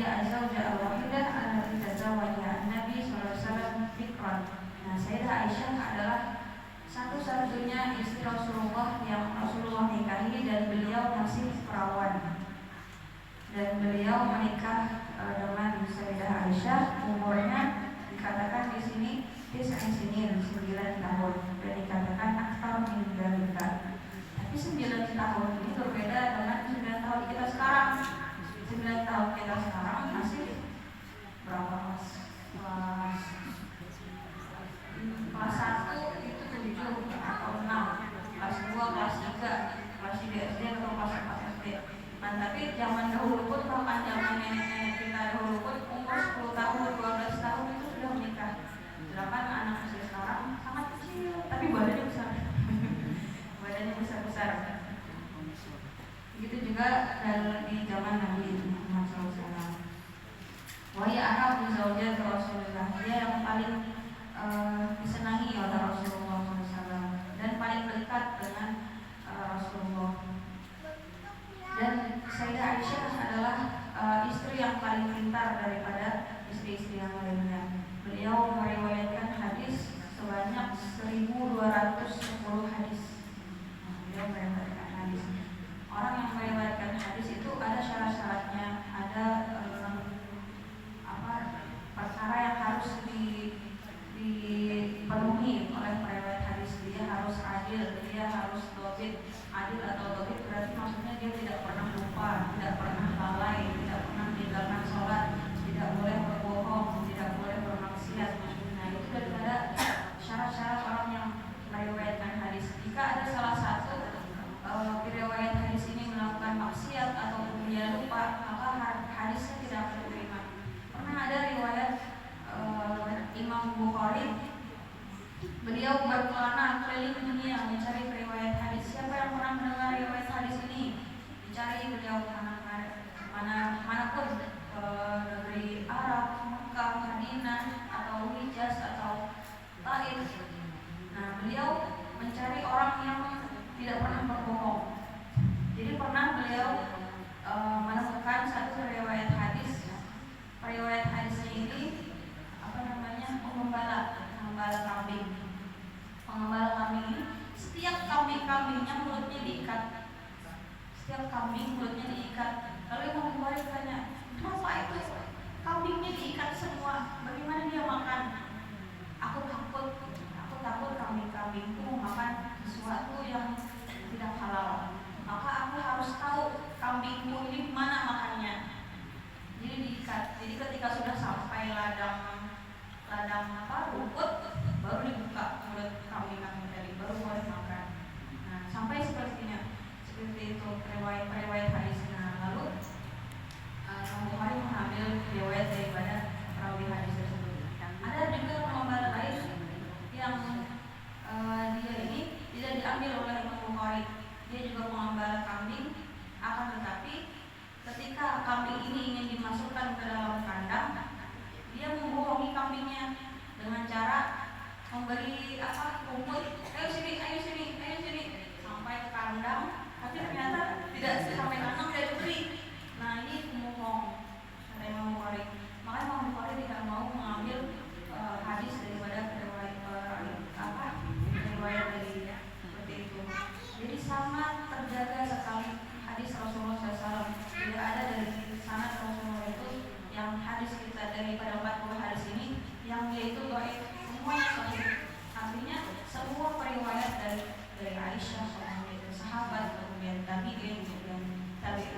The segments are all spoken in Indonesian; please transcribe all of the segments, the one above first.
Khadijah az-zawjah al-wahidah allati tazawwajaha Nabi sallallahu alaihi wasallam bikran. Nah, Sayyidah Aisyah adalah satu-satunya istri Rasulullah yang Rasulullah nikahi dan beliau masih perawan. Dan beliau menikah dengan Sayyidah Aisyah, umurnya dikatakan di sini 9 tahun, dan dikatakan aktar min dzalika. Tapi 9 tahun ini berbeda dengan 9 tahun kita sekarang. 9 tahun kita sekarang masih berapa kelas? Kelas 1 itu 7 atau 6, kelas 2, kelas 3, kelas 3 SD atau kelas 4 SD. Nah, tapi zaman dahulu pun, bahkan zaman nenek-nenek kita dahulu pun, umur 10 tahun, 12 tahun itu sudah menikah. Sedangkan anak usia sekarang sangat kecil, tapi badannya besar. Badannya besar-besar. Begitu juga di zaman Nabi Muhammad SAW. Wahai ahabbu zaujat Rasulullah, dia yang paling disenangi oleh Rasulullah SAW dan paling dekat dengan Rasulullah. Dan Sayyidah Aisyah adalah istri yang paling pintar daripada istri-istri yang lainnya. Beliau meriwayatkan hadis sebanyak 1210 hadis. Beliau meriwayatkan hadis. Orang yang meriwayatkan hadis itu ada syarat-syaratnya, ada perkara yang harus dipenuhi oleh periwayat hadis. Dia harus adil, dia harus dhabit. Adil atau dhabit berarti maksudnya dia tidak pernah lupa, tidak pernah lalai, tidak pernah meninggalkan sholat, tidak boleh berbohong, tidak boleh bermaksiat. Nah, itu daripada syarat-syarat orang yang meriwayatkan hadis. Jika ada salah satu riwayat hadis ini melakukan maksiat atau dia lupa, maka hadisnya tidak akan diterima. Pernah ada riwayat Imam Bukhari, beliau berkelana keliling dunia mencari riwayat hadis. Siapa yang pernah mendengar riwayat hadis ini? Dicari beliau manapun, negeri Arab, Mekah, Madinah, atau Hijaz atau Taif. Nah, beliau mencari orang yang tidak pernah berbohong. Jadi pernah beliau menemukan satu riwayat hadis. Riwayat hadisnya ini pengembala kambing. Pengembala kambing ini setiap kambingnya mulutnya diikat. Setiap kambing mulutnya diikat. Lalu Imam Bukhari bertanya, kenapa itu kambingnya diikat semua? Bagaimana dia makan? Aku takut kambing-kambingku makan sesuatu yang tidak halal. Maka aku harus tahu kambingku ini mana makannya. Jadi diikat. Jadi ketika sudah sampai ladang rumput, baru dibuka mulut kambing-kambing tadi, baru boleh makan. Nah, sampai seperti itu riwayat hadisnya. Lalu Imam Bukhari mengambil riwayat daripada perawi hadis tersebut. Ada juga pengembala lain yang dia ini tidak diambil oleh Imam Bukhari. Dia juga pengembala kambing, akan tetapi ketika kambing ini ingin dimasukkan ke dalam kandang, dia membohongi kambingnya dengan cara memberi rumput, ayo sini, sampai ke kandang, tapi ternyata tidak sampai kandang, tidak diberi. Nah, ini pembohong, kata Imam Bukhari. Maka Imam Bukhari tidak mau mengambil hadis daripada riwayat dari seperti itu. Jadi sangat terjaga sekali hadis Rasulullah SAW. Tidak ada dari sanad Rasulullah itu yang hadis kita daripada 40 hadis ini yang yaitu dhaif, semuanya sahih. Artinya semua periwayat dari Aisyah, sahabat, kemudian tabi'in, kemudian tabi'in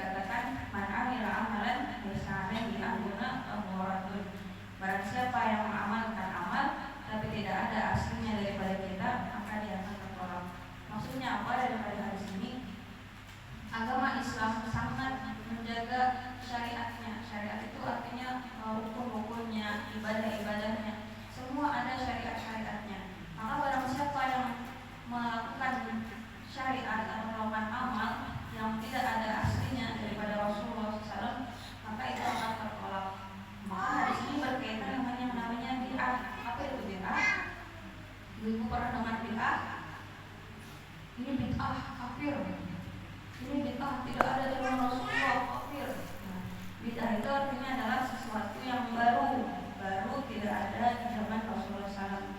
dikatakan man amila amalan laisa alaihi amruna fahuwa raddun. Barang siapa yang mengamalkan amal tapi tidak ada aslinya daripada kita, maka dia akan tertolak. Maksudnya apa daripada hadis ini? Agama Islam sangat menjaga syariatnya. Syariat itu artinya hukum-hukumnya, ibadah-ibadahnya, semua ada syariat-syariatnya. Maka barang siapa yang melakukan syariat atau melakukan amal yang tidak ada aslinya daripada Rasulullah SAW, maka itu akan tertolak. Maka hadis ini berkaitan dengan yang namanya bid'ah. Apa itu bid'ah? Ibu pernah dengar bid'ah? Ini bid'ah kafir. Ini bid'ah tidak ada dalam Rasulullah, kafir. Nah, bid'ah itu artinya adalah sesuatu yang baru tidak ada di zaman Rasulullah SAW.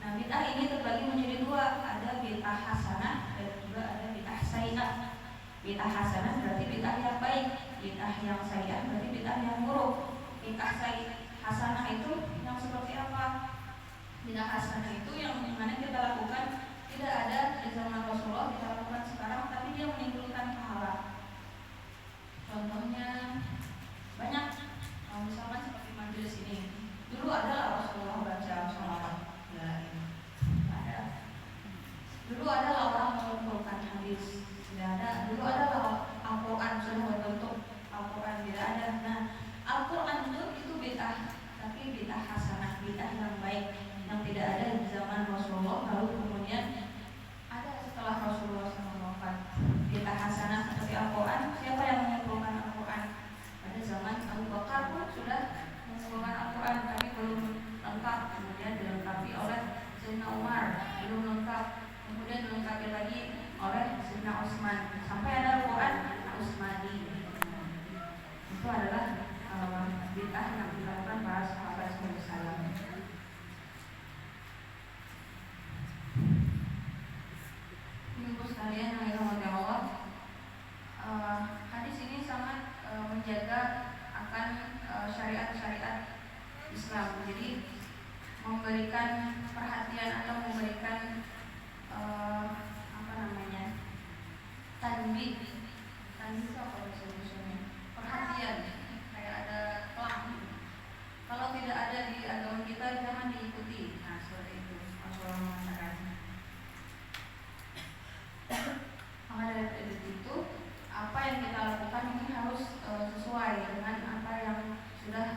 Nah, bid'ah ini terbagi menjadi dua, ada bid'ah hasanah dan juga ada bid'ah sayyi'ah. Bid'ah hasanah berarti bid'ah yang baik, bid'ah yang sayyi'ah berarti bid'ah yang buruk. Bid'ah hasanah itu yang seperti apa? Bid'ah hasanah itu yang dimana kita lakukan tidak ada di zaman Rasulullah, kita lakukan sekarang, tapi dia menimbulkan pahala. Contohnya banyak, misalkan seperti majelis ini. Dulu ada Rasulullah baca sholawat, ada. Dulu ada orang mengumpulkan hadis, tidak ada. Dulu ada Al-Quran sudah berbentuk, Al-Quran tidak ada. Nah, Al-Quran itu bid'ah, tapi bid'ah hasanah, bid'ah yang baik, yang tidak ada di zaman Rasulullah. Lalu kemudian ada setelah Rasulullah SAW. Bid'ah hasanah seperti Al-Quran. Siapa yang mengumpulkan Al-Quran? Pada zaman Abu Bakar pun sudah mengumpulkan Al-Quran, tapi belum lengkap. Kemudian dilengkapi oleh Sayyidina Umar, belum lengkap. Kemudian dilengkapi lagi oleh Sayyidina Utsman, sampai ada Al-Quran Utsmani. Itu adalah bid'ah yang dilakukan para sahabat Rasulullah. Ibu sekalian yang dirahmati Allah, hadis ini sangat menjaga akan syariat-syariat Islam. Jadi memberikan perhatian atau memberikan tanbih itu apa solusinya? Perhatian, kayak ada pelang. Kalau tidak ada di agama kita, jangan diikuti. Nah, seperti itu Rasulullah mengatakan. Maka dari itu, apa yang kita lakukan ini harus sesuai dengan apa yang sudah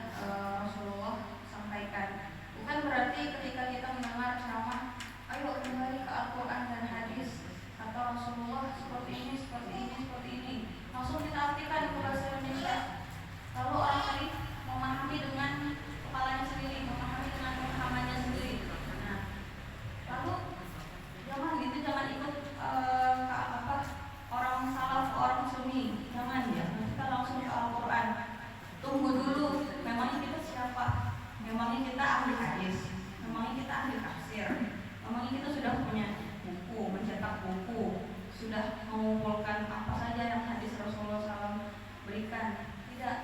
Rasulullah sampaikan. Bukan berarti ketika kita mendengar ceramah, ayo kembali ke Al-Quran dan hadis, kata Rasulullah seperti ini, langsung kita artikan ke bahasa Indonesia. Lalu orang lain memahami dengan kepalanya sendiri, memahami dengan pemahamannya sendiri. Nah, lalu jangan ikut orang salaf, orang sunni, jangan ya. Kita langsung ke Al-Quran. Tunggu dulu, memangnya kita siapa? Memangnya kita ahli hadis, memangnya kita ahli tafsir, memangnya kita sudah punya buku, mencetak buku, sudah mengumpulkan apa saja yang hadis Rasulullah SAW berikan. Tidak.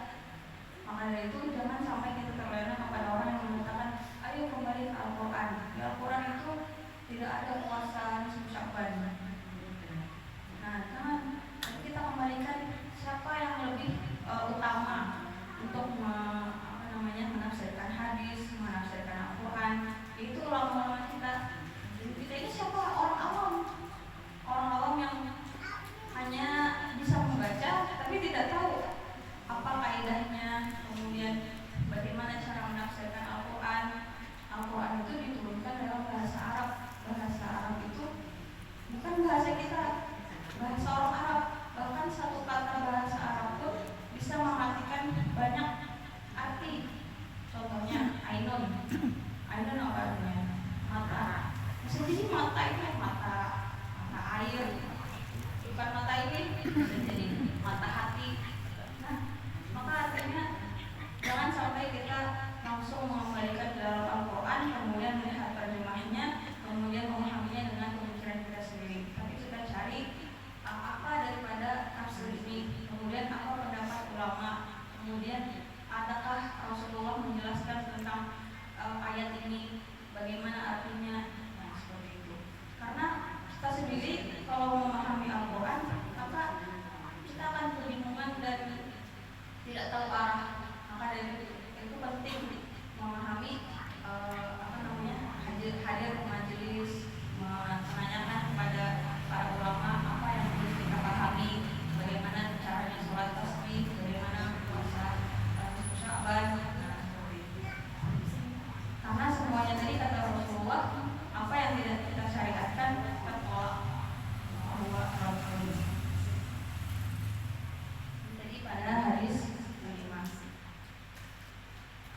Maka dari itu jangan sampai kita terlena kepada orang yang mengatakan ayo kembali ke Al-Quran. Di Al-Quran itu tidak ada puasa nisfu Sya'ban. Nah, jangan. Kita kembalikan siapa yang lebih utama untuk menafsirkan hadis, menafsirkan Al-Quran. Itu ulama-ulama kita. Jadi kita ini siapa? Orang awam yang hanya bisa membaca tapi tidak tahu apa kaidahnya, kemudian bagaimana cara menafsirkan Al-Quran. Al-Quran itu diturunkan dalam bahasa Arab. Bahasa Arab itu bukan bahasa kita, bahasa orang Arab. Bahkan satu kata bahasa Arab pun bisa mengartikan banyak arti. Contohnya ainun. Ainun apa artinya? Mata. Bisa jadi mata itu mata air. Bukan mata ini bisa jadi mata hati. Nah, maka artinya jangan sampai kita langsung mengembalikan ke dalam Al-Quran, kemudian melihat terjemahnya, kemudian memahaminya dengan pemikiran kita sendiri. Tapi kita cari apa daripada tafsir ini, kemudian apa pendapat ulama, kemudian adakah Rasulullah menjelaskan tentang ayat ini, bagaimana artinya. Nah, seperti itu. Karena kita sendiri kalau memahami Al-Quran, maka kita akan lebih kebingungan dan tidak tahu arah. Maka dari itu penting memahami hadir ke majelis, menanyakan kepada para ulama apa yang perlu kita pahami, bagaimana caranya sholat tasbih, bagaimana puasa Sya'ban. Karena semuanya tadi kata Rasulullah, apa yang tidak kita syariatkan kita tolak. Jadi pada hadis kelima.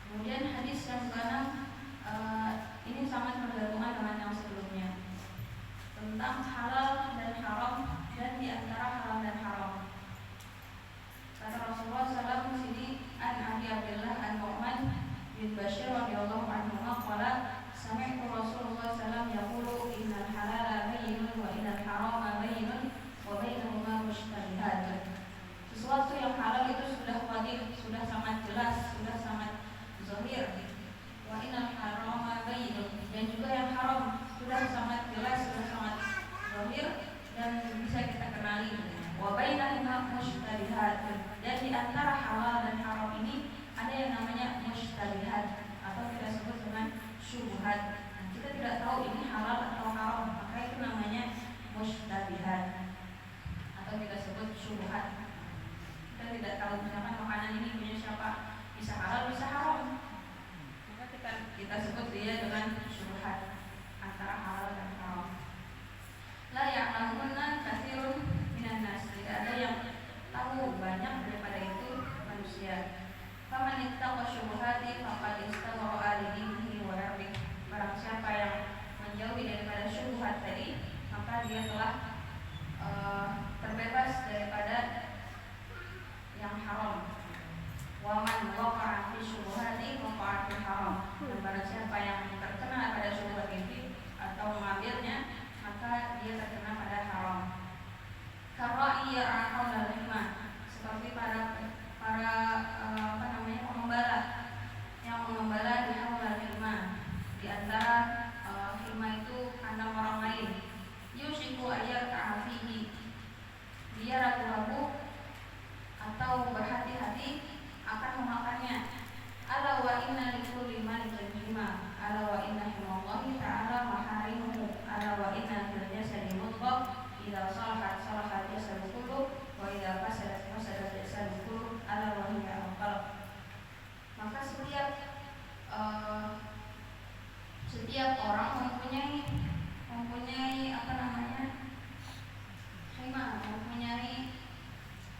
Kemudian hadis yang keenam, ini sangat bergantungan dengan yang sebelumnya tentang halal dan haram dan diantara halal dan haram. Kata Rasulullah SAW di sini, an Abi Abdullah an Nu'man bin Bashir radhiyallahu anhu qala sami'tu Rasulullah SAW yaqulu innal halala bayyinun wa innal harama bayyinun wa bainahuma mushtabihat. Sesuatu yang halal itu sudah wadih, sudah sangat jelas, sudah sangat zahir. Wa innal harama bayyinun, dan juga yang haram sudah sangat jelas, sudah sangat zahir dan bisa kita kenali. Wa bainahuma mushtabihat, dan di antara halal dan haram ini ada yang namanya mushtabihat atau kita sebut dengan syubhat. Kita tidak tahu ini halal atau haram, maka itu namanya mushtabihat atau kita sebut syubhat. Kita tidak tahu misalkan makanan ini punya siapa, bisa halal bisa haram, maka kita sebut dia dengan syubhat antara halal dan haram. La ya'lamunna katsirun minan nas, tidak ada yang tahu banyak daripada itu manusia. Faman ittaqa syubhati faqad istabara li dinihi wa irdihi. Barang siapa yang menjauhi daripada syubhat tadi, maka dia telah terbebas daripada yang haram. Wa man waqa'a fi syubhati waqa'a fi haram. Dan barang siapa yang terkena pada syubhat itu atau mengambilnya, maka dia terkena pada haram. Karra'i ya'aqal al-himah, seperti para pengembala yang mengembala di haulal himah, di antara himah itu kandang orang lain. Yushiku ayat ka'afihi, dia ragu-ragu atau berhati-hati akan memakannya. Ala wa inna likulli malikin himah, ala wa inna himallahi ta'ala maharimuhu, ala wa inna fil jasadi mudghah idza salahat salahat jasadu kullu wa idza fasadat fasadat jasadu kullu ala wa hiya al-qalb. Maka setiap orang mempunyai mempunyai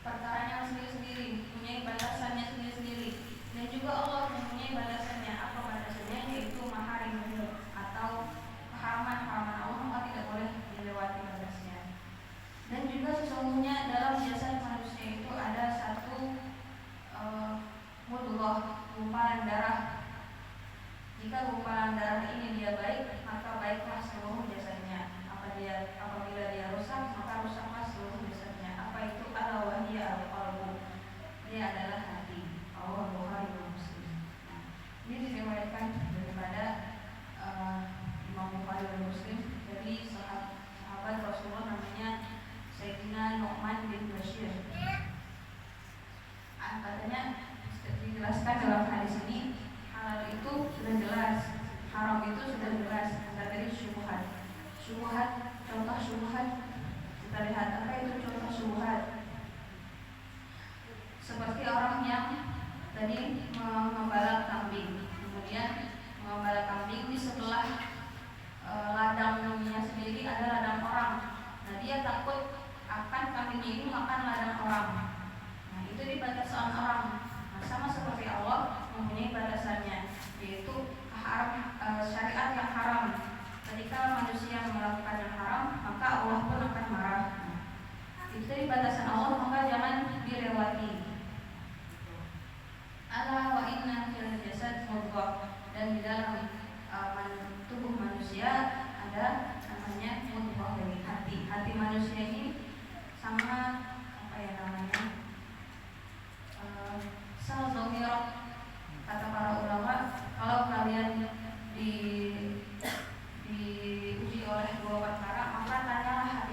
perkaranya sendiri-sendiri, mempunyai batasannya sendiri-sendiri, dan juga Allah mempunyai batasannya. Apa batasannya? Yaitu maharimuhu atau keharaman-keharaman Allah, maka tidak boleh dilewati batasnya. Dan juga sesungguhnya dalam jasad manusia itu ada satu mudghah, gumpalan darah. Jika gumpalan darah ini dia baik, maka baiklah seluruh jasadnya. Apabila dia rusak, maka rusaklah seluruh jasadnya. Apa itu? Ala wa hiya al-qalbu, dia adalah hati. Allah Bukhari dan Muslim. Ini diriwayatkan daripada Imam Bukhari dan Muslim dari sahabat Rasulullah namanya Sayyidina Nu'man bin Bashir. Katanya dijelaskan dalam hadis ini, halal itu sudah jelas, haram itu sudah jelas. Dari syubhat, contoh syubhat, kita lihat apa itu contoh syubhat. Seperti orang yang tadi mengembala kambing, kemudian mengembala kambing di sebelah ladangnya sendiri ada ladang orang. Nah, dia takut akan kambingnya ini makan ladang orang. Nah, itu di batasan orang. Nah, sama seperti Allah mempunyai batasannya, yaitu syariat yang haram. Ketika manusia melakukan yang haram, maka Allah pun akan marah. Itu di batasan Allah, maka jangan dilewati. Ala wa inna fil jasad mudghah, dan di dalam tubuh manusia ada namanya mudghah, dari hati. Hati manusia ini sama sal zahirah. Kata para ulama, kalau kalian diuji oleh dua perkara, maka tanyalah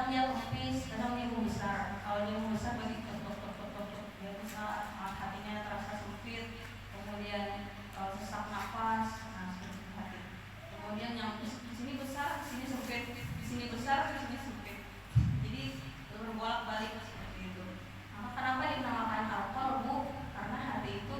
kadang dia kempis, kadang dia membesar. Kalau dia membesar bagi dia bisa hatinya terasa sempit, kemudian sesak nafas, nah seperti hati. Kemudian yang di sini besar, di sini sempit, di sini besar, di sini sempit. Jadi berbolak-balik seperti itu. Nah, kenapa dinamakan al-qalbu? Karena hati itu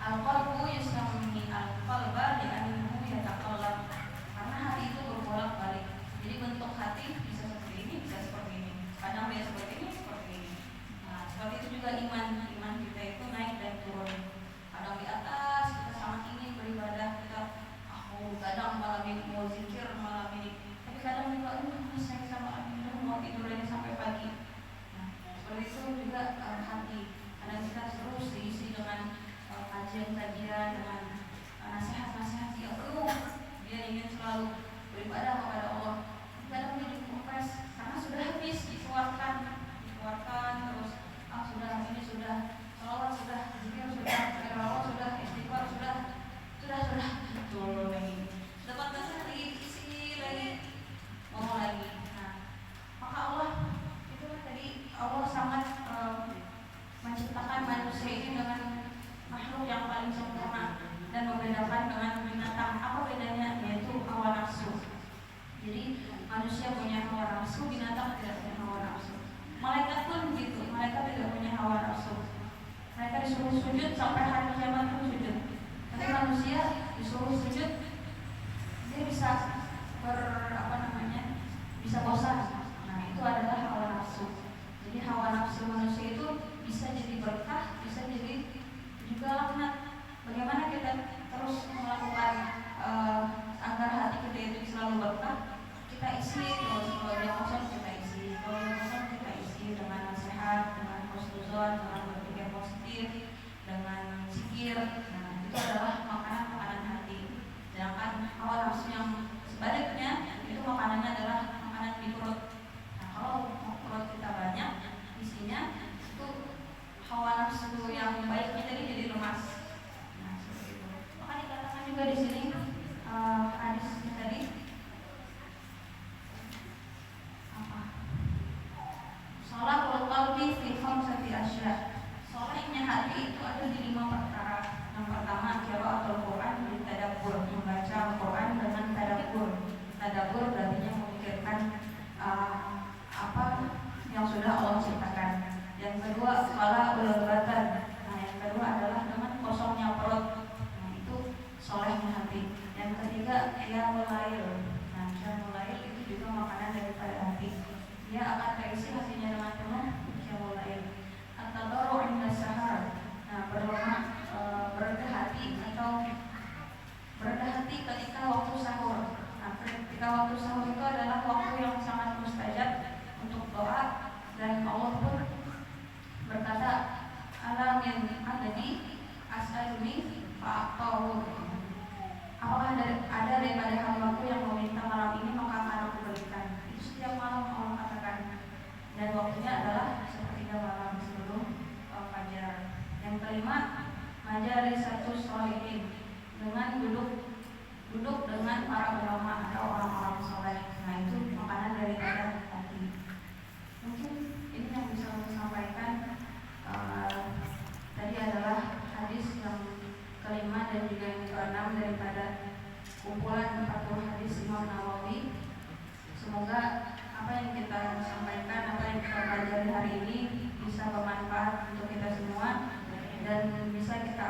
al-qalbu yusami al-qalba li'annahu yataqallab. Karena hati itu berbolak-balik. Jadi bentuk hati bisa seperti ini, bisa seperti ini. Kadang dia seperti ini, seperti ini. Nah, seperti itu juga iman kita itu naik dan turun. Kadang di atas kita sangat ingin beribadah, kita kadang malam ini mau zikir, malam ini. Tapi kadang juga saya sama mau tidur aja sampai pagi. Nah, seperti itu juga hati. Kadang kita terus diisi dengan kajian-kajian, dengan nasihat-nasihat yang penuh. Dia ingin selalu beribadah kepada Allah. Kadang dia dikumpres karena sudah habis dikeluarkan terus. Sudah ini sudah salawat sudah, zikir sudah, tilawah sudah, istighfar sudah betul lagi. Dapat nasihat lagi isi lagi mau lagi. Nah, maka Allah itu kan tadi Allah sangat menciptakan manusia ini dengan makhluk yang paling sempurna dan membedakan dengan binatang. Apa bedanya? Yaitu hawa nafsu. Jadi manusia punya hawa nafsu, binatang tidak punya hawa nafsu. Malaikat pun begitu, malaikat tidak punya hawa nafsu. Mereka disuruh sujud sampai hari kiamat pun sujud. Tapi manusia disuruh sujud, dia bisa bisa bosan. Nah, itu adalah hawa nafsu. Jadi hawa nafsu manusia itu bisa jadi berkah, bisa jadi juga laknat. Bagaimana kita terus melakukan agar hati kita itu selalu berkah? Kita isi terus, kalau dia kosong kita isi, kalau dia kosong kita isi dengan nasihat, dengan husnuzon, dengan berpikir positif, dengan zikir. Nah, itu adalah makanan hati. Sedangkan hawa nafsu yang sebaliknya itu makanannya adalah makanan di perut. Nah, kalau perut kita banyak isinya, itu hawa nafsu yang baiknya jadi lemas. Nah, seperti itu. Maka dikatakan juga di sini hadisnya tadi Sholahul qalbi fi khamsati asya. Solehnya hati itu ada di 5 perkara. Yang pertama qiraatul Quran bil tadabbur, membaca Al-Quran dengan tadabbur. Tadabbur artinya memikirkan apa yang sudah Allah ciptakan. Yang kedua qala ul badan. Nah, yang kedua adalah dengan kosongnya perut. Nah, itu solehnya hati. Yang ketiga qiyamul lail. Nah, qiyamul lail itu juga makanan daripada hati. Dia akan terisi hatinya dengan penuh qiyamul lail. At-tadarru' 'inda sahar. Nah, berendah hati atau berendah hati ketika waktu sahur. Nah, ketika waktu sahur itu adalah waktu yang sangat mustajab untuk doa, dan Allah pun berkata, "Ala min adadi as'aluni fa'aqtahu." Apakah ada daripada hambaku yang meminta malam ini maka akan aku berikan. Itu setiap malam Allah katakan. Dan waktunya adalah sepertiga malam sebelum fajar. Yang kelima, majalisatus sholihin, dengan duduk dengan para ulama atau orang-orang soleh. Nah, itu makanan daripada hati. Mungkin ini yang bisa saya sampaikan. Tadi adalah hadis yang kelima dan juga yang keenam daripada kumpulan 40 hadis Imam Nawawi. Semoga apa yang kita sampaikan, apa yang kita pelajari hari ini bisa bermanfaat untuk kita semua dan bisa kita